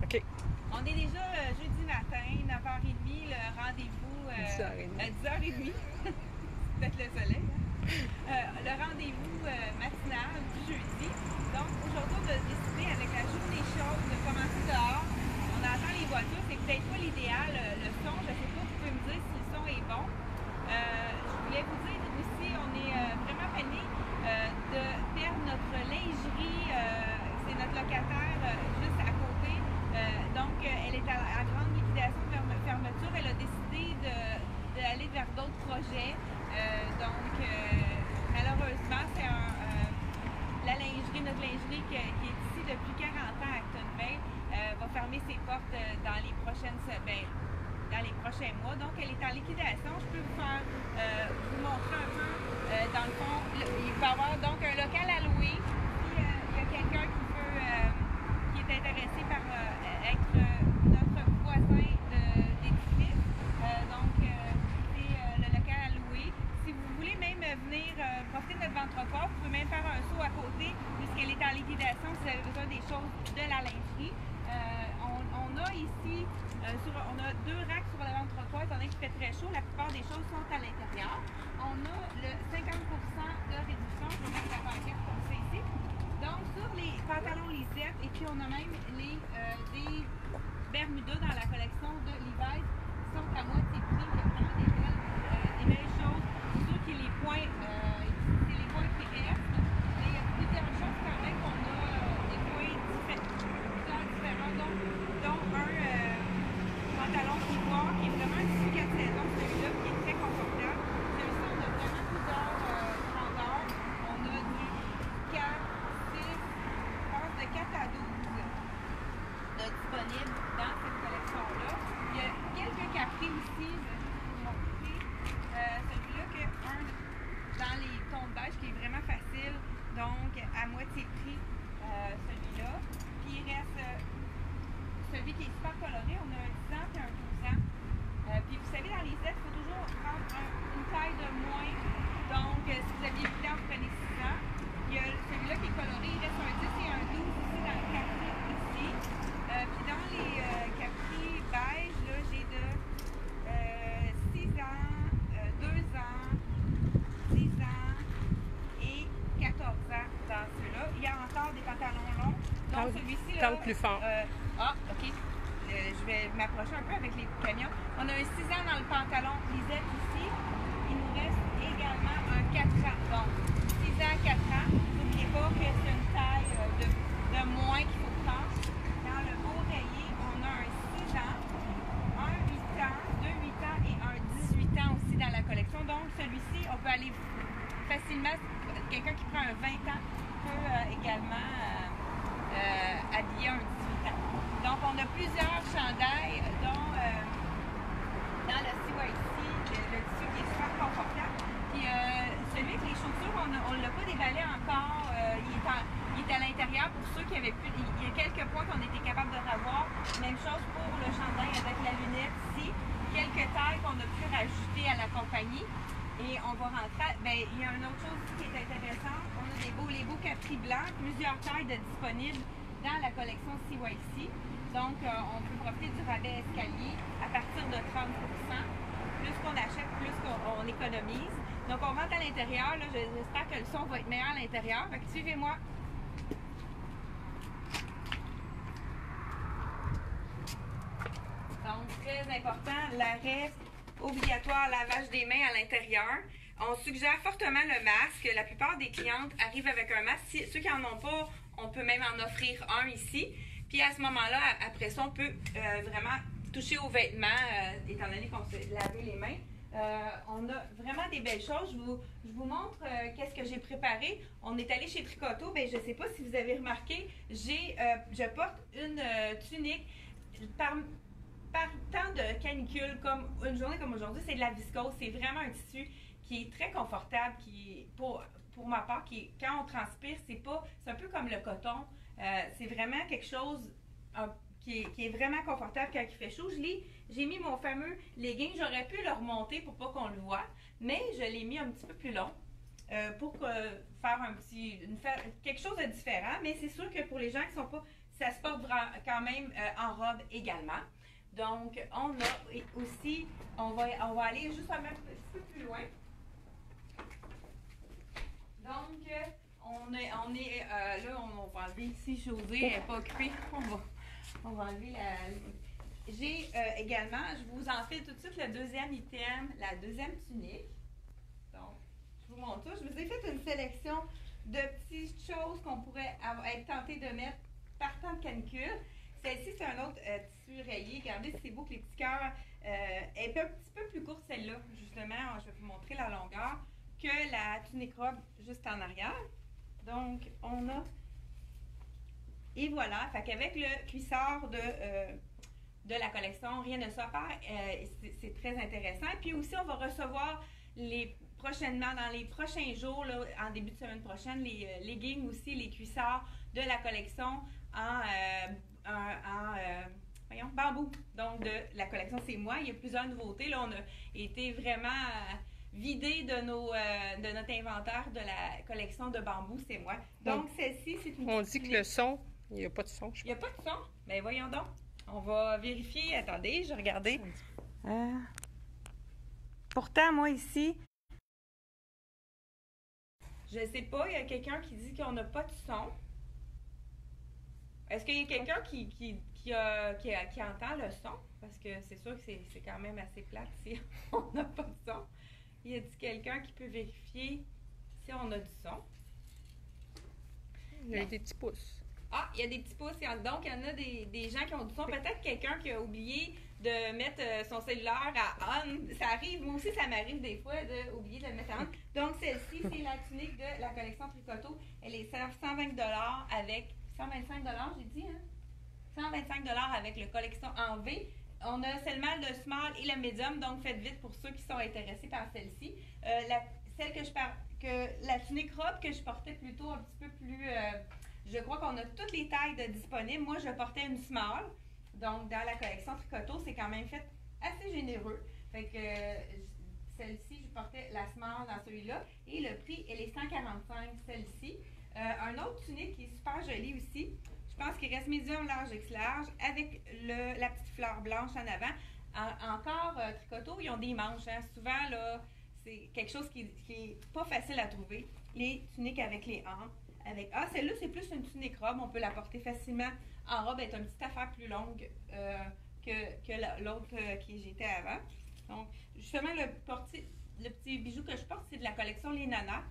OK. On est déjà jeudi matin, 9h30, le rendez-vous... 10h30. C'est peut-être le soleil. Le rendez-vous matinal du jeudi. Donc, aujourd'hui, on a décidé, avec la journée chaude, de commencer dehors. On entend les voitures, c'est peut-être pas l'idéal, le son. Je ne sais pas, vous pouvez me dire si le son est bon. Je voulais vous dire aussi, on est vraiment peiné de perdre notre lingerie. C'est notre locataire juste à côté. Donc, elle est à grande liquidation, fermeture. Elle a décidé d'aller vers d'autres projets. Malheureusement, c'est notre lingerie qui est ici depuis 40 ans à Acton Bay, va fermer ses portes dans les prochains mois. Donc, elle est en liquidation. Je peux vous montrer un peu, dans le fond, il va y avoir donc un local à louer. Il y a quelqu'un qui est intéressé par être notre voisin d'édifice. C'est le local à louer. Si vous voulez même venir profiter de notre ventre-corps, vous pouvez même faire un saut à côté, puisqu'elle est en liquidation si vous avez besoin des choses de la lingerie. On a ici, on a 2 racks sur le ventre-corps, étant donné qu'il fait très chaud, la plupart des choses sont à l'intérieur. On a le 50% de réduction, je vais mettre la pancarte comme ça ici. Donc, sur les pantalons lisettes, et puis on a même des Bermudas dans la collection de Levi's qui sont à moitié prix. Il y a vraiment des belles choses. C'est sûr que les points, c'est les points qui restent, mais il y a plusieurs choses quand même qu'on a des points différents. Donc un pantalon ivoire qui est vraiment un tissu 4 saisons, celui-là qui est très confortable. Celui-ci, on a vraiment plusieurs grandeurs. On a du 4, 6, je pense de 4 à 12 disponibles dans cette collection-là. Il y a quelques capris aussi, je vais juste vous montrer. Celui-là qui est dans les tons de beige qui est vraiment facile, donc à moitié prix, celui-là. Puis il reste celui qui est super coloré, on a un 10 ans et un 12 ans. Puis vous savez, dans les aides, il faut toujours prendre une taille de moins. Donc, si vous aviez 8 ans, vous prenez 6 ans. Il y a celui-là qui est coloré, il reste un 10 et un 12 ici dans le capri ici. Puis dans les capris beige, là, j'ai de 6 ans, 2 ans, 10 ans et 14 ans dans ceux-là. Il y a encore des pantalons longs. Donc celui-ci là. Parle plus fort. OK. Je vais m'approcher un peu avec les camions. On a un 6 ans dans le pantalon lisette ici. Il nous reste également un 4 ans. Donc, 6 ans, 4 ans. N'oubliez pas que c'est une taille de moins qu'il faut prendre. Dans le beau rayé, on a un 6 ans, un 8 ans, 2 8 ans et un 18 ans aussi dans la collection. Donc, celui-ci, on peut aller facilement, quelqu'un qui prend un 20 ans peut également habiller un 18 ans. Donc, on a plusieurs chandails, dont dans le CYC, le tissu qui est super confortable. Puis celui avec les chaussures, on ne l'a pas déballé encore. Il est à l'intérieur pour ceux qui avaient pu. Il y a quelques points qu'on était capable de revoir. Même chose pour le chandail avec la lunette ici. Quelques tailles qu'on a pu rajouter à la compagnie. Et on va rentrer. Bien, il y a une autre chose qui est intéressante. On a les beaux capris blancs, plusieurs tailles disponibles dans la collection CYC. Donc, on peut profiter du rabais escalier à partir de 30%. Plus qu'on achète, plus qu'on économise. Donc, on rentre à l'intérieur. J'espère que le son va être meilleur à l'intérieur. Fait que suivez-moi. Donc, très important, l'arrêt obligatoire lavage des mains à l'intérieur. On suggère fortement le masque. La plupart des clientes arrivent avec un masque. Ceux qui n'en ont pas, on peut même en offrir un ici. Puis à ce moment-là, après ça, on peut vraiment toucher aux vêtements, étant donné qu'on s'est lavé les mains. On a vraiment des belles choses. Je vous montre qu'est-ce que j'ai préparé. On est allé chez Tricoto. Bien, je ne sais pas si vous avez remarqué, je porte une tunique par temps de canicule, comme une journée comme aujourd'hui, c'est de la viscose. C'est vraiment un tissu qui est très confortable, qui est pour ma part, quand on transpire, c'est un peu comme le coton. C'est vraiment quelque chose qui est vraiment confortable quand il fait chaud. J'ai mis mon fameux legging. J'aurais pu le remonter pour pas qu'on le voit, mais je l'ai mis un petit peu plus long pour faire quelque chose de différent. Mais c'est sûr que pour les gens qui ne sont pas ça se porte quand même en robe également. Donc, on a aussi, on va aller juste un petit peu plus loin. Donc, là, on va enlever ici, Josée, elle n'est pas occupée. On va enlever la... J'ai également, je vous en file tout de suite le deuxième item, la deuxième tunique. Donc, je vous montre ça. Je vous ai fait une sélection de petites choses qu'on pourrait être tenté de mettre partant de canicule. Celle-ci, c'est un autre tissu rayé. Regardez, c'est beau que les petits cœurs. Elle est un petit peu plus courte, celle-là. Justement, je vais vous montrer la longueur que la tunique robe juste en arrière. Donc, on a... Et voilà, fait qu'avec le cuissard de la collection, rien ne soit faire, c'est très intéressant. Puis aussi, on va recevoir prochainement, dans les prochains jours, là, en début de semaine prochaine, les leggings aussi, les cuissards de la collection en bambou. Donc, de la collection C'est Moi. Il y a plusieurs nouveautés. Là, on a été vraiment vidé de notre inventaire de la collection de bambou C'est Moi. Donc, celle-ci, c'est une... On dit que le son, il n'y a pas de son. Il n'y a pas de son? Bien, voyons donc. On va vérifier. Attendez, je vais regarder. Pourtant, moi, ici, je sais pas, il y a quelqu'un qui dit qu'on n'a pas de son. Est-ce qu'il y a quelqu'un qui entend le son? Parce que c'est sûr que c'est quand même assez plate si on n'a pas de son. Y a-t-il quelqu'un qui peut vérifier si on a du son? Il y a des petits pouces. Ah, il y a des petits pouces. Donc, il y en a des gens qui ont du son. Peut-être quelqu'un qui a oublié de mettre son cellulaire à on. Ça arrive, moi aussi, ça m'arrive des fois d'oublier de le mettre à on. Donc, celle-ci, c'est la tunique de la collection Tricoto. Elle est 120 $ avec 125 $, j'ai dit, hein? 125 $ avec le collection en V. On a seulement le small et le medium, donc faites vite pour ceux qui sont intéressés par celle-ci. La tunique robe que je portais plutôt un petit peu plus... je crois qu'on a toutes les tailles disponibles. Moi, je portais une small. Donc, dans la collection Tricoto, c'est quand même fait assez généreux. Fait que celle-ci, je portais la small dans celui-là. Et le prix, elle est 145, celle-ci. Un autre tunique qui est super joli aussi. Je pense qu'il reste médium, large, X large, avec la petite fleur blanche en avant. Encore, Tricoto, ils ont des manches. Hein. Souvent, là, c'est quelque chose qui est pas facile à trouver. Les tuniques avec les hanches. Celle-là, c'est plus une tunique robe. On peut la porter facilement en robe. Elle est une petite affaire plus longue que l'autre qui j'étais avant. Donc, justement, le petit bijou que je porte, c'est de la collection Les Nanas.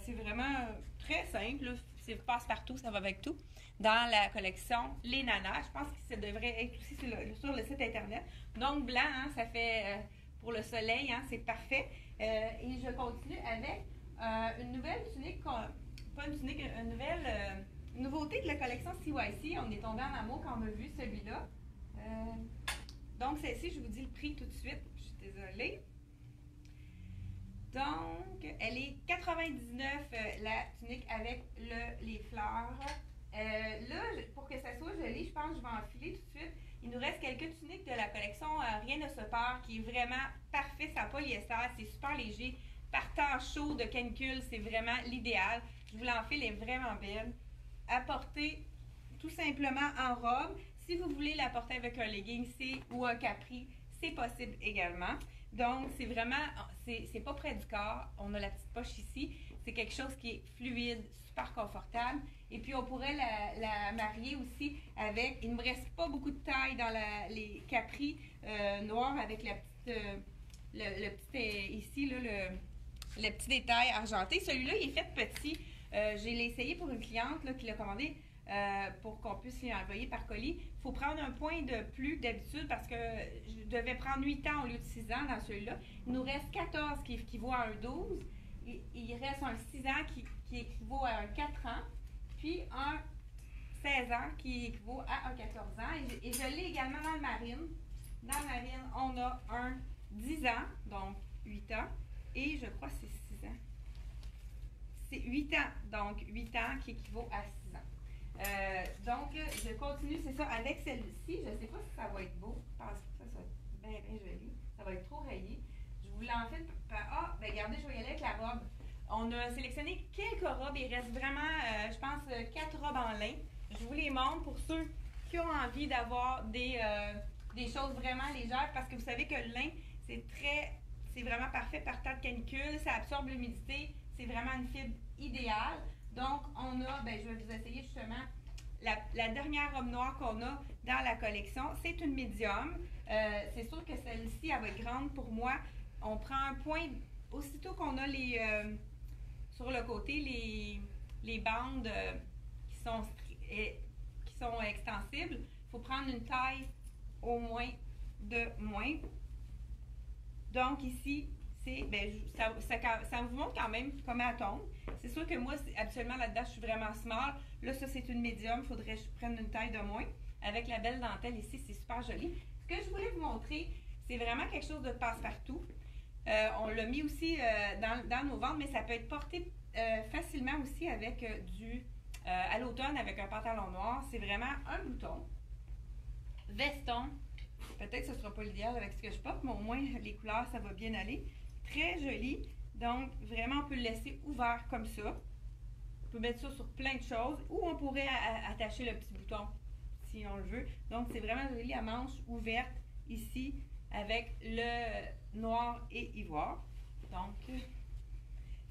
C'est vraiment très simple. C'est passe-partout, ça va avec tout. Dans la collection Les Nanas. Je pense que ça devrait être aussi sur le site Internet. Donc, blanc, hein, ça fait pour le soleil, hein, c'est parfait. Et je continue avec une nouvelle tunique, pas une tunique, une nouvelle nouveauté de la collection CYC. On est tombé en amour quand on a vu celui-là. Donc, celle-ci, je vous dis le prix tout de suite. Je suis désolée. Donc, elle est 99 la tunique avec les fleurs. Là, pour que ça soit joli, je pense que je vais enfiler tout de suite. Il nous reste quelques tuniques de la collection Rien ne se perd, qui est vraiment parfait. Ça n'a pas polyester, c'est super léger. Par temps chaud de canicule, c'est vraiment l'idéal. Je vous l'enfile, elle est vraiment belle. À porter tout simplement en robe. Si vous voulez la porter avec un legging ou un capri, c'est possible également. Donc, c'est vraiment, c'est pas près du corps. On a la petite poche ici. C'est quelque chose qui est fluide, super confortable. Et puis, on pourrait la marier aussi avec... Il ne me reste pas beaucoup de taille dans les capris noirs avec la petite... le petit ici, là, le petit détail argenté. Celui-là, il est fait petit. Je l'ai essayé pour une cliente là, qui l'a commandé. Pour qu'on puisse lui envoyer par colis. Il faut prendre un point de plus d'habitude parce que je devais prendre 8 ans au lieu de 6 ans dans celui-là. Il nous reste 14 qui équivaut à un 12. Il reste un 6 ans qui équivaut à un 4 ans. Puis un 16 ans qui équivaut à un 14 ans. Et je l'ai également dans le marine. Dans le marine, on a un 10 ans, donc 8 ans. Et je crois que c'est 6 ans. C'est 8 ans, donc 8 ans qui équivaut à 6 ans. Donc, je continue, c'est ça, avec celle-ci. Je ne sais pas si ça va être beau. Je pense que ça va être bien, bien joli. Ça va être trop rayé. Je vous l'enfile. Regardez, je vais y aller avec la robe. On a sélectionné quelques robes. Il reste vraiment, je pense, 4 robes en lin. je vous les montre pour ceux qui ont envie d'avoir des choses vraiment légères, parce que vous savez que le lin, c'est vraiment parfait par temps de canicule, ça absorbe l'humidité, c'est vraiment une fibre idéale. Donc, on a, je vais vous essayer justement la dernière robe noire qu'on a dans la collection. C'est une médium. C'est sûr que celle-ci, elle va être grande pour moi. On prend un point, aussitôt qu'on a sur le côté, les bandes qui sont extensibles, il faut prendre une taille au moins de moins. Donc ici, ça vous montre quand même comment elle tombe. C'est sûr que moi, habituellement là-dedans, je suis vraiment small. Là, ça, c'est une médium. Il faudrait que je prenne une taille de moins. Avec la belle dentelle ici, c'est super joli. Ce que je voulais vous montrer, c'est vraiment quelque chose de passe-partout. On l'a mis aussi dans nos ventres, mais ça peut être porté facilement aussi avec à l'automne avec un pantalon noir. C'est vraiment un bouton. Veston. Peut-être que ce ne sera pas l'idéal avec ce que je porte, mais au moins les couleurs, ça va bien aller. Très joli. Donc, vraiment, on peut le laisser ouvert comme ça. On peut mettre ça sur plein de choses. Ou on pourrait attacher le petit bouton si on le veut. Donc, c'est vraiment joli à manche ouverte ici avec le noir et ivoire. Donc,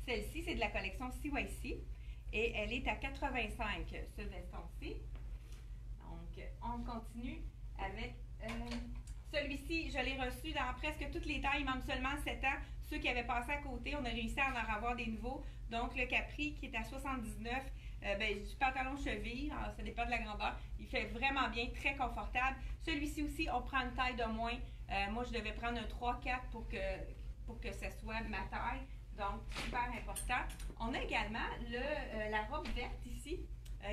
celle-ci, c'est de la collection CYC. Et elle est à 85, ce veston-ci. Donc, on continue avec celui-ci. Je l'ai reçu dans presque toutes les tailles. Il manque seulement 7 ans. Ceux qui avaient passé à côté, on a réussi à en avoir des nouveaux. Donc, le Capri qui est à 79, du pantalon cheville, alors, ça dépend de la grandeur. Il fait vraiment bien, très confortable. Celui-ci aussi, on prend une taille de moins. Moi, je devais prendre un 3-4 pour que ce soit ma taille. Donc, super important. On a également la robe verte ici.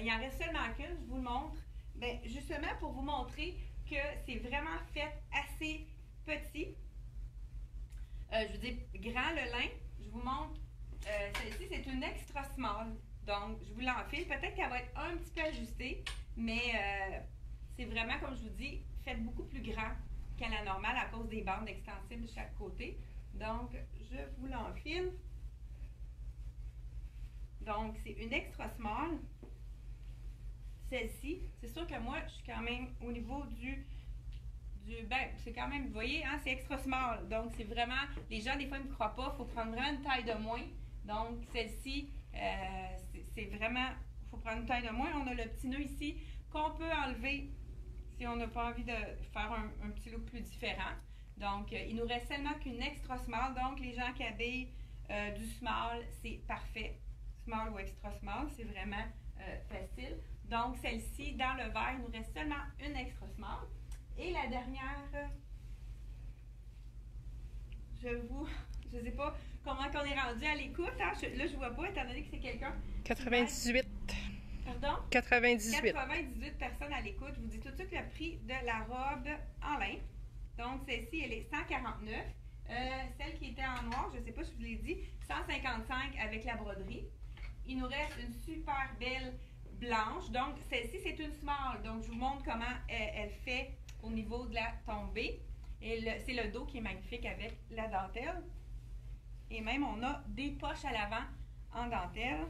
Il en reste seulement qu'une, je vous le montre. Bien, justement, pour vous montrer que c'est vraiment fait assez petit. Je veux dire, grand le lin. Je vous montre. Celle-ci, c'est une extra small. Donc, je vous l'enfile. Peut-être qu'elle va être un petit peu ajustée, mais c'est vraiment, comme je vous dis, fait beaucoup plus grand qu'à la normale à cause des bandes extensibles de chaque côté. Donc, je vous l'enfile. Donc, c'est une extra small. Celle-ci, c'est sûr que moi, je suis quand même au niveau c'est quand même, vous voyez, hein, c'est extra small. Donc, c'est vraiment, les gens, des fois, ils ne me croient pas. Il faut prendre vraiment une taille de moins. Donc, celle-ci, c'est vraiment, il faut prendre une taille de moins. On a le petit nœud ici qu'on peut enlever si on n'a pas envie de faire un petit look plus différent. Donc, il nous reste seulement qu'une extra small. Donc, les gens qui habillent du small, c'est parfait. Small ou extra small, c'est vraiment facile. Donc, celle-ci, dans le vert, il nous reste seulement une extra small. Et la dernière, je ne sais pas comment on est rendu à l'écoute. Hein? Là, je ne vois pas, étant donné que c'est quelqu'un. 98. Pardon? 98. 98 personnes à l'écoute. Je vous dis tout de suite le prix de la robe en lin. Donc, celle-ci, elle est 149. Celle qui était en noir, je ne sais pas si je vous l'ai dit, 155 avec la broderie. Il nous reste une super belle blanche. Donc, celle-ci, c'est une small. Donc, je vous montre comment elle fait au niveau de la tombée. Et c'est le dos qui est magnifique avec la dentelle. Et même, on a des poches à l'avant en dentelle.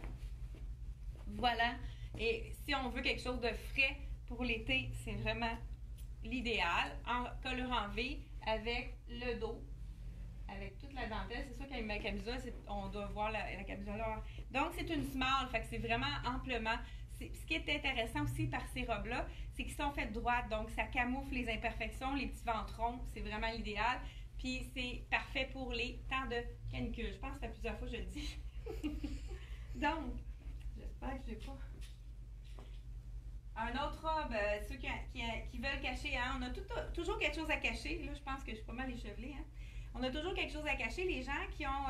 Voilà. Et si on veut quelque chose de frais pour l'été, c'est vraiment l'idéal. En colorant V avec le dos, avec toute la dentelle. C'est sûr qu'avec ma camisole, on doit voir la camisole. Donc, c'est une small. Fait que c'est vraiment amplement. Ce qui est intéressant aussi par ces robes-là, c'est qu'ils sont faites droites. Donc, ça camoufle les imperfections, les petits ventrons. C'est vraiment l'idéal. Puis, c'est parfait pour les temps de canicule. Je pense que ça fait plusieurs fois que je le dis. Donc, j'espère que je n'ai pas... Un autre robe, ceux qui veulent cacher, hein, on a toujours quelque chose à cacher. Là, je pense que je suis pas mal échevelée. Hein. On a toujours quelque chose à cacher. Les gens qui ont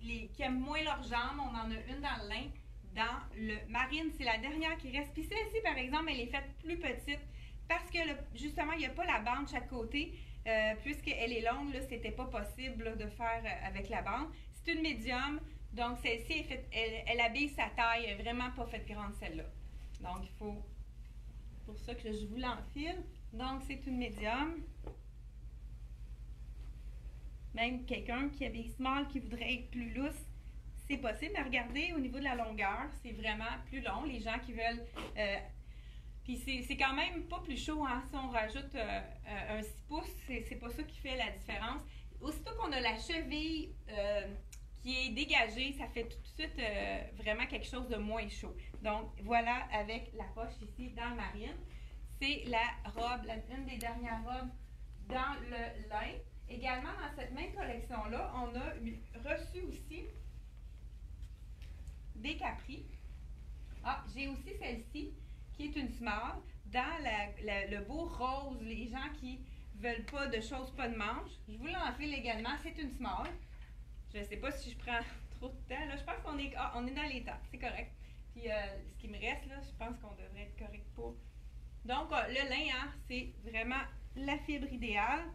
qui aiment moins leurs jambes, on en a une dans le lin. Dans le marine, c'est la dernière qui reste. Puis celle-ci, par exemple, elle est faite plus petite parce que justement, il n'y a pas la bande de chaque côté. Puisqu'elle est longue, là, c'était pas possible là, de faire avec la bande. C'est une médium. Donc, celle-ci, elle habille sa taille. Elle n'est vraiment pas faite grande, celle-là. Donc, il faut... pour ça que je vous l'enfile. Donc, c'est une médium. Même quelqu'un qui habille small, qui voudrait être plus lousse, c'est possible. Mais regardez, au niveau de la longueur, c'est vraiment plus long. Les gens qui veulent... puis c'est quand même pas plus chaud, hein. Si on rajoute un 6 pouces, c'est pas ça qui fait la différence. Aussitôt qu'on a la cheville qui est dégagée, ça fait tout de suite vraiment quelque chose de moins chaud. Donc, voilà avec la poche ici dans le marine. C'est la robe, une des dernières robes dans le lin. Également, dans cette même collection-là, on a reçu aussi des capris. Ah, j'ai aussi celle-ci, qui est une small, dans le beau rose, les gens qui veulent pas de choses, pas de manches. Je vous l'enfile également, c'est une small. Je ne sais pas si je prends trop de temps. Là, je pense qu'on est, on est dans les temps, c'est correct. Puis ce qui me reste, là, je pense qu'on devrait être correct pour. Donc, le lin, hein, c'est vraiment la fibre idéale.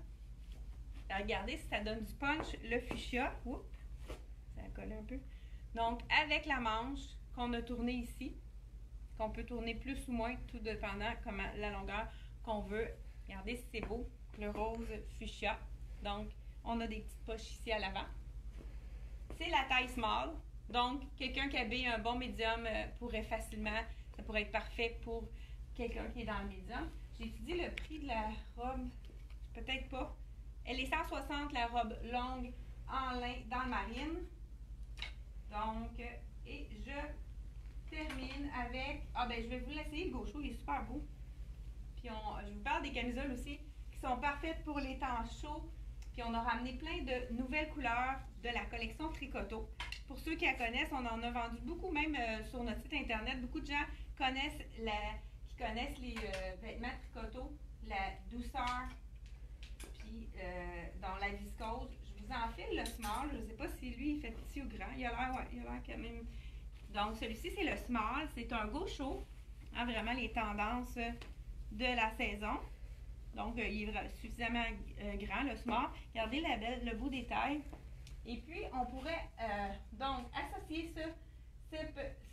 Regardez si ça donne du punch, le fuchsia. Oups, ça a collé un peu. Donc, avec la manche qu'on a tournée ici, qu'on peut tourner plus ou moins, tout dépendant comment la longueur qu'on veut. Regardez si c'est beau, le rose fuchsia. Donc, on a des petites poches ici à l'avant. C'est la taille small. Donc, quelqu'un qui habille un bon médium pourrait facilement, ça pourrait être parfait pour quelqu'un qui est dans le médium. J'ai étudié le prix de la robe, peut-être pas. Elle est 160, la robe longue en lin dans le marine. Donc, et je termine avec... Ah ben, je vais vous l'essayer, le gaucho, il est super beau. Puis, je vous parle des camisoles aussi qui sont parfaites pour les temps chauds. Puis, on a ramené plein de nouvelles couleurs de la collection Tricoto. Pour ceux qui la connaissent, on en a vendu beaucoup, même sur notre site internet. Beaucoup de gens connaissent les vêtements Tricoto, la douceur, puis dans la viscose. Je vous enfile le small. Je ne sais pas si lui, il fait petit ou grand. Il a l'air, ouais, il a l'air quand même. Donc, celui-ci, c'est le small. C'est un gaucho. Hein, vraiment les tendances de la saison. Donc, il est suffisamment grand, le small. Regardez le beau détail. Et puis, on pourrait donc associer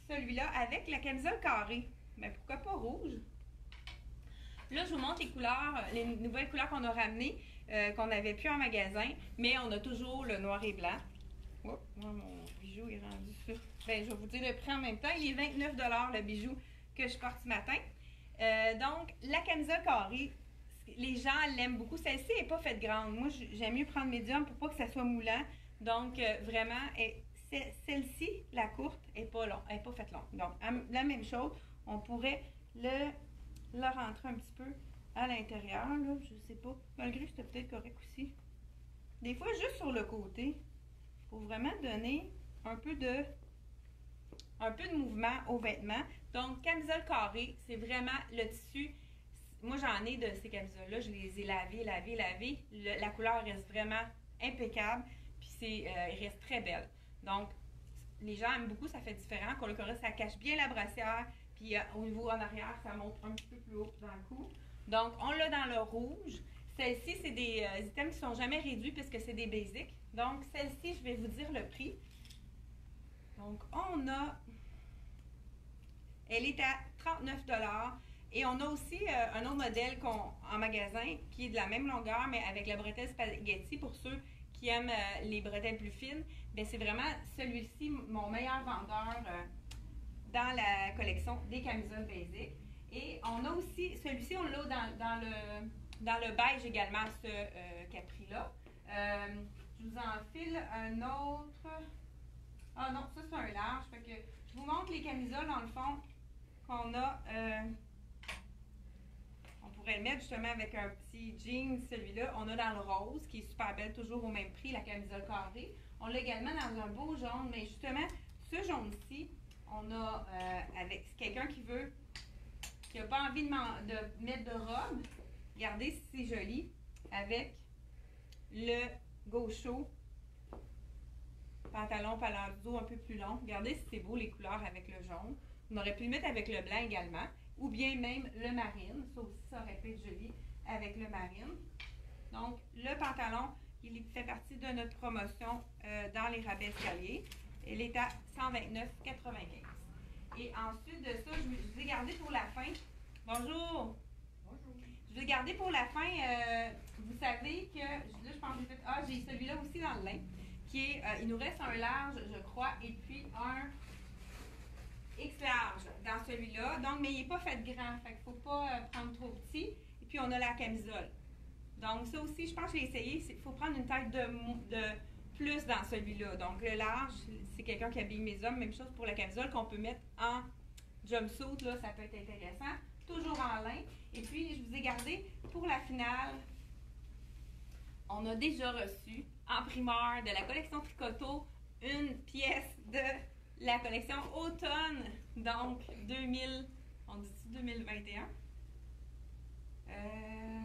celui-là avec la camisole carrée. Mais pourquoi pas rouge? Là, je vous montre les couleurs, les nouvelles couleurs qu'on a ramenées, qu'on n'avait plus en magasin, mais on a toujours le noir et blanc. Oh, moi, mon bijou est rendu sur... Ben, je vais vous dire le prix en même temps. Il est 29 $ le bijou que je porte ce matin. Donc, la camisole carrée, les gens l'aiment beaucoup. Celle-ci n'est pas faite grande. Moi, j'aime mieux prendre médium pour pas que ça soit moulant. Donc, vraiment, celle-ci, la courte, n'est pas faite longue. Donc, la même chose, on pourrait le rentrer un petit peu à l'intérieur, là, je sais pas. Malgré que c'était peut-être correct aussi. Des fois, juste sur le côté, pour vraiment donner un peu de mouvement aux vêtements. Donc, camisole carrée, c'est vraiment le tissu. Moi, j'en ai de ces camisoles-là. Je les ai lavées. La couleur reste vraiment impeccable. Puis, il reste très belle. Donc, les gens aiment beaucoup. Ça fait différent. Qu'on le corrige, ça cache bien la brassière. Puis, au niveau en arrière, ça monte un petit peu plus haut dans le cou. Donc, on l'a dans le rouge. Celle-ci, c'est des items qui ne sont jamais réduits puisque c'est des basiques. Donc, celle-ci, je vais vous dire le prix. Donc, elle est à 39 $. Et on a aussi un autre modèle en magasin qui est de la même longueur, mais avec la bretelle spaghetti. Pour ceux qui aiment les bretelles plus fines, bien, c'est vraiment celui-ci, mon meilleur vendeur dans la collection des camisoles basiques. Et on a aussi, celui-ci, on l'a dans le beige également, ce capri-là. Je vous enfile un autre. Ah non, ça c'est un large. Fait que je vous montre les camisoles, dans le fond, qu'on a. On pourrait le mettre justement avec un petit jean, celui-là. On a dans le rose, qui est super belle, toujours au même prix, la camisole carrée. On l'a également dans un beau jaune, mais justement, ce jaune-ci, on a avec quelqu'un qui n'a pas envie de mettre de robe. Regardez si c'est joli, avec le gaucho, pantalon palazzo un peu plus long. Regardez si c'est beau les couleurs avec le jaune. On aurait pu le mettre avec le blanc également, ou bien même le marine. Ça aussi, ça aurait pu être joli avec le marine. Donc, le pantalon, il fait partie de notre promotion dans les rabais escaliers. Elle est à 129,95. Et ensuite de ça, je vous ai gardé pour la fin. Bonjour! Bonjour! Je vous ai gardé pour la fin. Vous savez que, là, je pense que j'ai fait... Ah, j'ai celui-là aussi dans le lin, il nous reste un large, je crois, et puis un X large dans celui-là. Donc, mais il n'est pas fait grand, fait qu'il ne faut pas prendre trop petit. Et puis, on a la camisole. Donc, ça aussi, je pense que j'ai essayé. Il faut prendre une taille de plus dans celui-là. Donc, le large, c'est quelqu'un qui habille mes hommes. Même chose pour la camisole qu'on peut mettre en jumpsuit. Là, ça peut être intéressant. Toujours en lin. Et puis, je vous ai gardé pour la finale. On a déjà reçu en primeur de la collection Tricoto une pièce de la collection automne, donc 2021.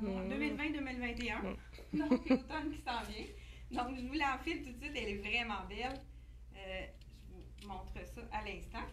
2020-2021. Donc, l'automne qui s'en vient. Donc, je vous l'enfile tout de suite. Elle est vraiment belle. Je vous montre ça à l'instant.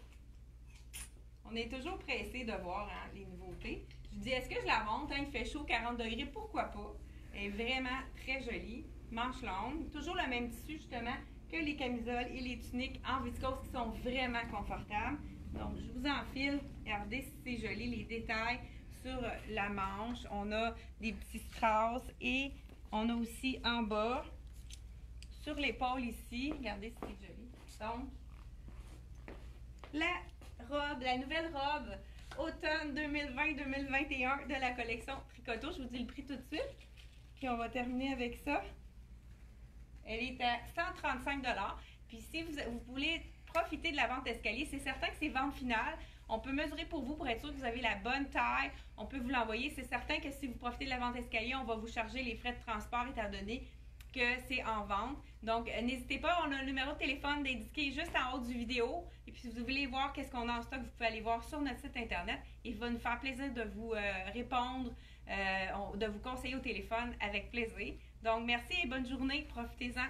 On est toujours pressé de voir les nouveautés. Je vous dis, est-ce que je la monte? Il fait chaud, 40 degrés, pourquoi pas? Elle est vraiment très jolie. Manche longue. Toujours le même tissu, justement, que les camisoles et les tuniques en viscose qui sont vraiment confortables. Donc, je vous enfile. Regardez si c'est joli, les détails sur la manche. On a des petits strass et on a aussi en bas, sur l'épaule ici, regardez si c'est joli. Donc, la nouvelle robe automne 2020-2021 de la collection Tricoto. Je vous dis le prix tout de suite. Puis on va terminer avec ça. Elle est à 135 $. Puis si vous voulez profiter de la vente escalier, c'est certain que c'est vente finale. On peut mesurer pour vous pour être sûr que vous avez la bonne taille. On peut vous l'envoyer. C'est certain que si vous profitez de la vente escalier, on va vous charger les frais de transport étant donné que c'est en vente. Donc, n'hésitez pas, on a un numéro de téléphone indiqué juste en haut du vidéo. Et puis, si vous voulez voir qu'est-ce qu'on a en stock, vous pouvez aller voir sur notre site Internet. Il va nous faire plaisir de vous répondre, de vous conseiller au téléphone avec plaisir. Donc, merci et bonne journée. Profitez-en.